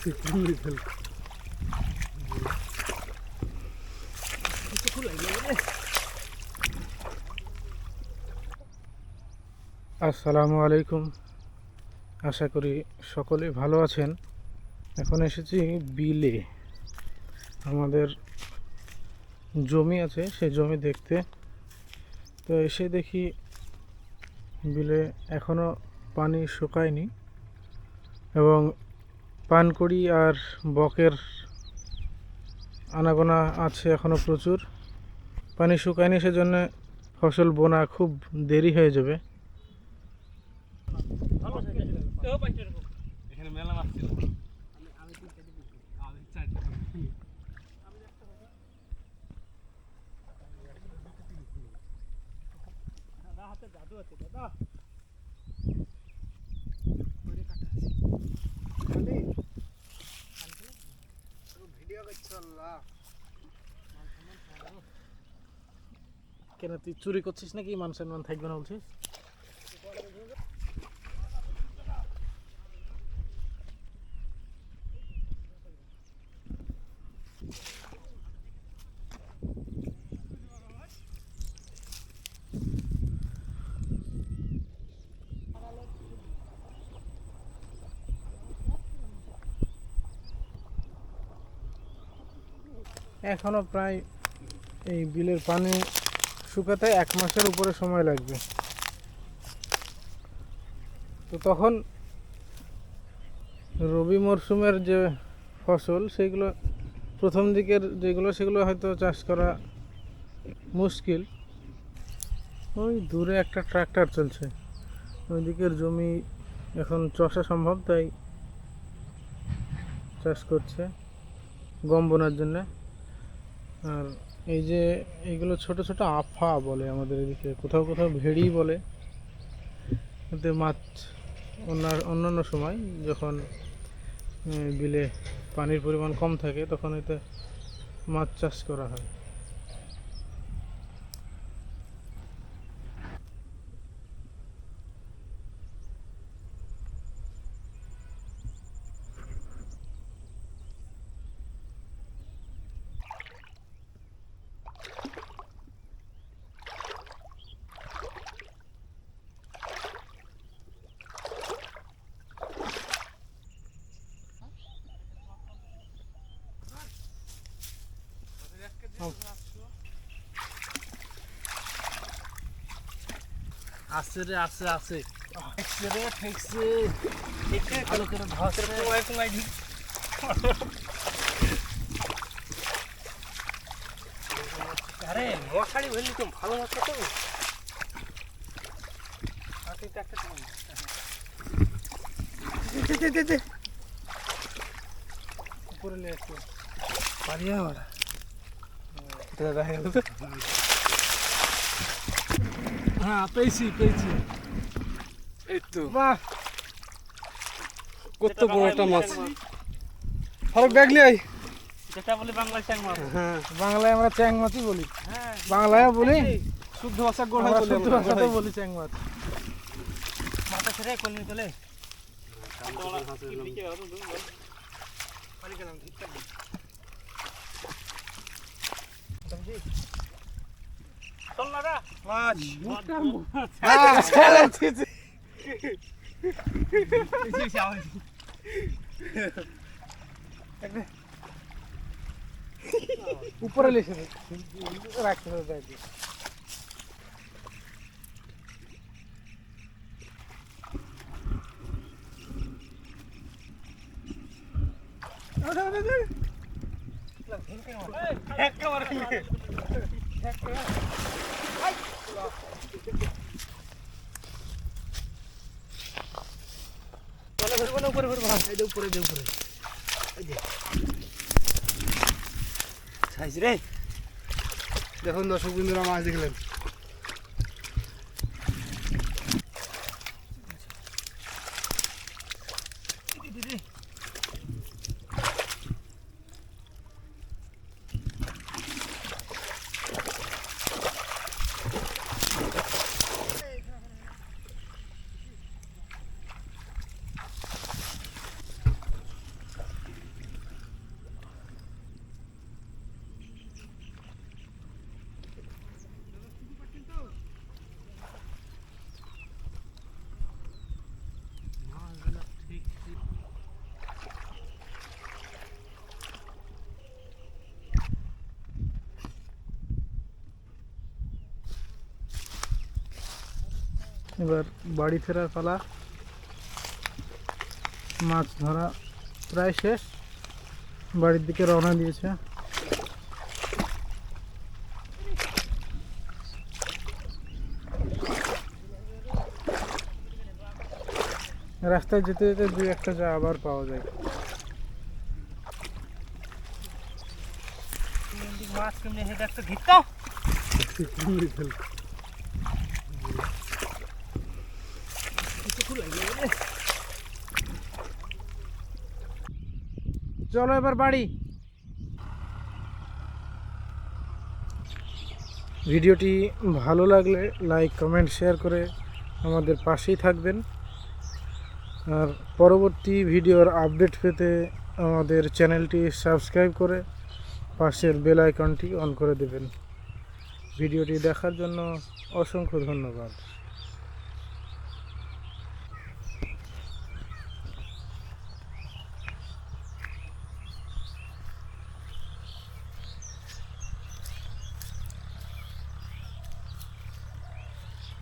আসসালামু আলাইকুম, আশা করি সকলে ভালো আছেন। এখন এসেছি বিলে, আমাদের জমি আছে সেই জমি দেখতে। তো এসে দেখি বিলে এখনো পানি শুকায়নি এবং পানকড়ি আর বকের আনাগোনা আছে এখনো প্রচুর। পানি শুকায়নি, সেজন্য ফসল বোনা খুব দেরি হয়ে যাবে। কেন তুই চুরি করছিস নাকি? মান সম্মান থাকবে না বলছিস? এখনো প্রায় এই বিলের পানি শুকাতে 1 মাসের উপরে সময় লাগবে। তো তখন রবি মরশুমের যে ফসল সেগুলো প্রথম দিকের যেগুলো সেগুলো হয়তো চাষ করা মুশকিল। ওই দূরে একটা ট্রাক্টর চলছে, ওই দিকের জমি এখন চষা সম্ভব, তাই চাষ করছে গম বোনার জন্য। আর এই যে এইগুলো ছোট ছোট আফা বলে আমাদের এদিকে, কোথাও কোথাও ভেড়ি বলে। এতে মাছ অন্যান্য সময় যখন বিলে পানির পরিমাণ কম থাকে তখন এতে মাছ চাষ করা হয়। আছে রে, আছে আছে ঠেকছে রে, ঠেকছে ভালো করে ধরছে। আরে মশারি ভেলি তো ভালো মাছ তো। উপরে নিয়ে আসছে পারিয়া ওরা দেখা গেল। হ্যাঁ, পেয়েছি পেয়েছি। এই তো বাহ, কত বড় একটা মাছ। ফারুক দেখলি আই যেটা বলি বাংলায় চ্যাং মাছ। হ্যাঁ, বাংলায় আমরা চ্যাং মাছই বলি। হ্যাঁ, বাংলায় বলি, শুদ্ধ ভাষা গোড়ায় বলি শুদ্ধ আমরা। ভাষাতেও বলি চ্যাং মাছ। মাথা ছেড়ে কলমি তোলে। চল না রা মাছ উপরে লেসে রাখতে হবে। দেখুন দর্শক বিন্দুরা, মাছ দেখলেন। এবার বাড়ি ফেরার পালা। মাছ ধরা প্রায় শেষ, বাড়ির দিকে রওনা দিয়েছে। রাস্তায় যেতে যেতে দুই একটা যা আবার পাওয়া যায়। মাছ কেমনে হেঁটে একটা ঘিরতো চলো এবার বাড়ি। ভিডিওটি ভালো লাগলে লাইক কমেন্ট শেয়ার করে আমাদের পাশেই থাকবেন। আর পরবর্তী ভিডিওর আপডেট পেতে আমাদের চ্যানেলটি সাবস্ক্রাইব করে পাশের বেল আইকনটি অন করে দেবেন। ভিডিওটি দেখার জন্য অসংখ্য ধন্যবাদ।